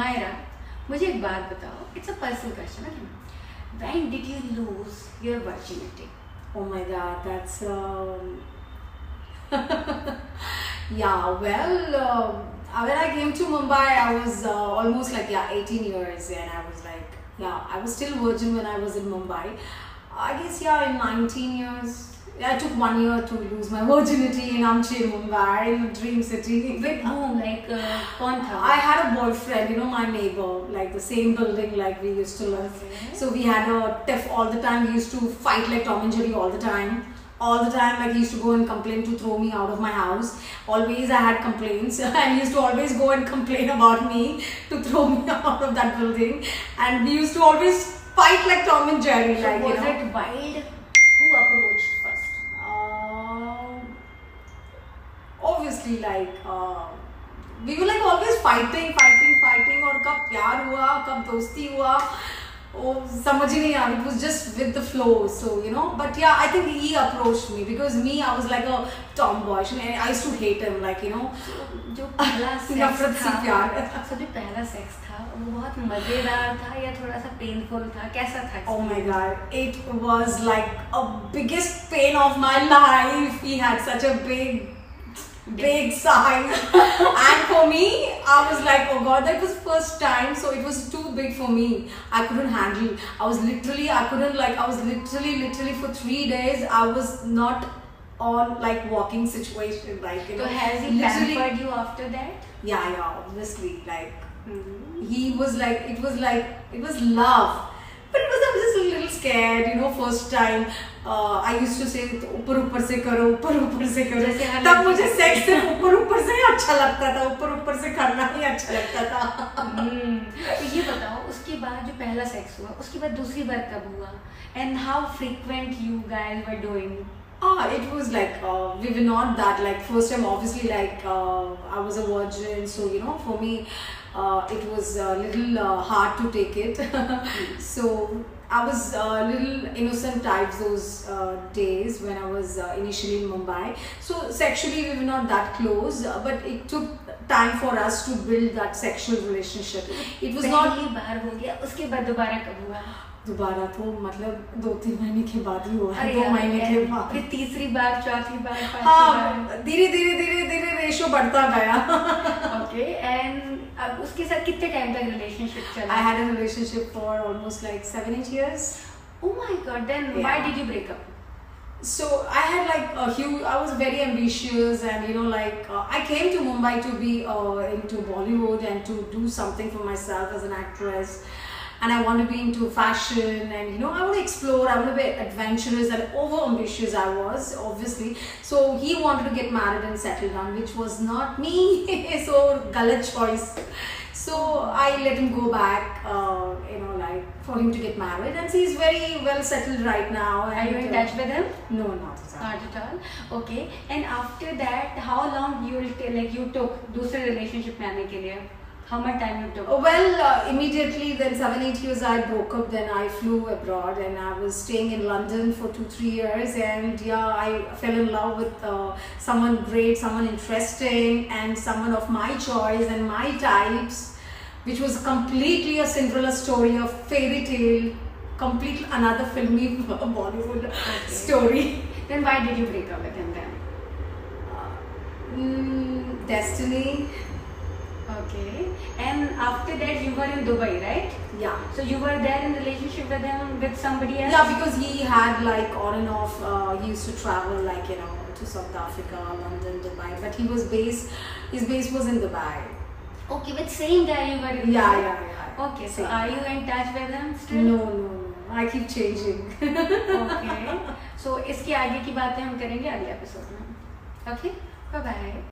मायरा, मुझे एक बात बताओ. It's a personal question. Okay, when did you lose your virginity? Oh my God, that's yeah. Well, when I came to Mumbai, I was almost like 18 years, and I was like I was still virgin when I was in Mumbai. I guess in 19 years. I took 1 year to lose my virginity in Amchi, Mumbai, in a dream city. With whom? Like, कौन था? I had a boyfriend, my neighbor, like the same building like we used to live. Okay. So we had a tiff all the time. We used to fight like Tom and Jerry all the time. All the time, like he used to go and complain to throw me out of my house. Always I had complaints and he used to always go and complain about me to throw me out of that building. And we used to always fight like Tom and Jerry. So like, was it wild? Who approached first? Obviously, we were like always fighting और कब प्यार हुआ कब दोस्ती हुआ वो समझ ही नहीं आ रहा. It was just with the flow. So but I think he approached me because I was like a tomboy and I used to hate him, जो पहला नफरत से प्यार. जो पहला सेक्स था वो बहुत मजेदार था या थोड़ा सा पेनफुल था? कैसा था? Oh my God, it was like a biggest pain of my life. He had such a big size and for me I was like, oh God, that was first time, so it was too big for me. I couldn't handle. I was literally for 3 days I was not on like walking situation, So has he pampered you after that? Yeah, obviously, he was like, it was love, but I was just a little scared, first time. I used to say ऊपर से करो. तब मुझे sex सिर्फ ऊपर से ही अच्छा लगता था. ऊपर से करना ही अच्छा लगता था. तो ये बताओ, उसके बाद जो पहला सेक्स हुआ उसके बाद दूसरी बार कब हुआ? And how frequent you guys were doing? It was like we were not that first time. Obviously, I was a virgin, so for me it was a little hard to take it. So I was a little innocent type those days when I was initially in Mumbai. So sexually we were not that close, but it took time for us to build that sexual relationship. It was not पहली बार हो गया, उसके बाद दोबारा कब हुआ? दोबारा तो मतलब 2-3 महीने के बाद ही हुआ है. 2 महीने के बाद. फिर तीसरी बार, चौथी बार, पांचवी बार. धीरे रेशो बढ़ता गया. Okay, and अब उसके साथ कितने टाइम तक रिलेशनशिप चला? I had a relationship for almost 7-8 years. Oh my God, then why did you break up? So I had I was very ambitious and I came to Mumbai to be into Bollywood and to do something for myself as an actress. And I want to be into fashion and I want to explore, I want to be adventurous and over ambitious I was, obviously. So he wanted to get married and settle down, which was not me. So galat choice. So I let him go back, for him to get married, and he's very well settled right now. Are you in touch with him? No, not at all. Not at all. Okay. And after that, how long you took दूसरे relationship में आने के लिए? How much time you took? Well, immediately then 7-8 years I broke up. Then I flew abroad and I was staying in London for 2-3 years. And I fell in love with someone great, someone interesting, and someone of my choice and my types, which was completely a Cinderella story, a fairy tale, completely another filmy Bollywood story. Then why did you break up with him then? Destiny. Okay. And after that you were in Dubai, right? Yeah. So you were there in relationship with him, with somebody else? Yeah, because he had on and off, he used to travel to South Africa, London, Dubai, but his base was in Dubai. Okay, with same guy you were in Dubai? Yeah. Okay, so are you in touch with him still? No. I keep changing. Okay. So इसके आगे की बातें हम करेंगे अगले episode में. Okay? Bye bye.